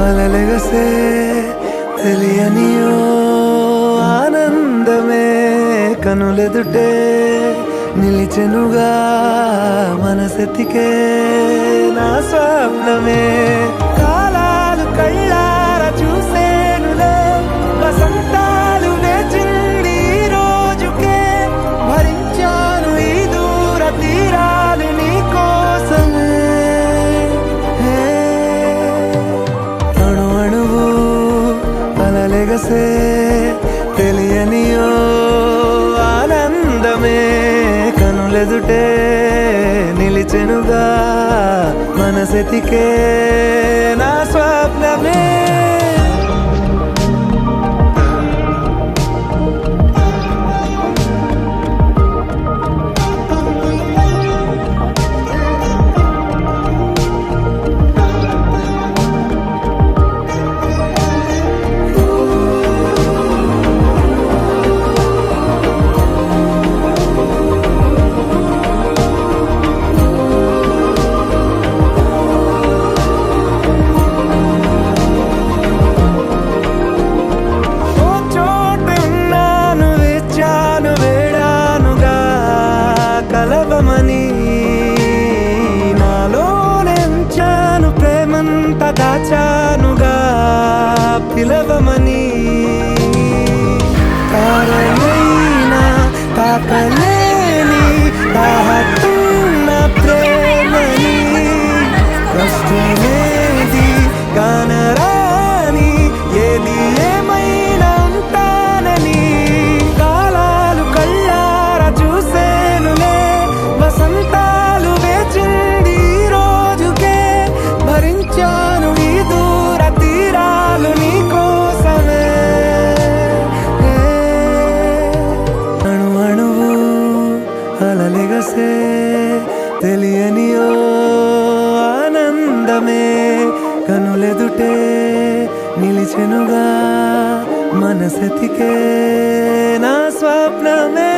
అలలెగసే తెలియనియో ఆనందమే కనులెదుటే నిలిచెనుగా మనసెతికే నా స్వప్నమే కాలాలు కళ్ళార చూసేనులే వసంతాలు వేచింది ఈ రోజుకే భరించాను ఈ దూర తీరాలు నీ కోసమే అణు అణువు అలలెగసే తెలియనియో ఆనందమే కనులెదుటే నిలిచెనుగా మనసెతికే నా స్వప్నమే కలవమని నాలోనెంచాను ప్రేమంత దాచానుగా పిలవమని తారనైనా తాకలేని తాహతున్న ప్రేమని కష్టమేది కానరాని ఏది ఏమైనా ఉంటానని కాలాలు కళ్ళార చూసేనులే వసంతాలు వేచింది ఈ రోజుకే భరించాను ఈ దూర తీరాలు నీ కోసమే అణు అణువు అలలెగసే తెలియనియో ఆనందమే కనులెదుటే నిలిచెనుగా మనసెతికే నా స్వప్నమే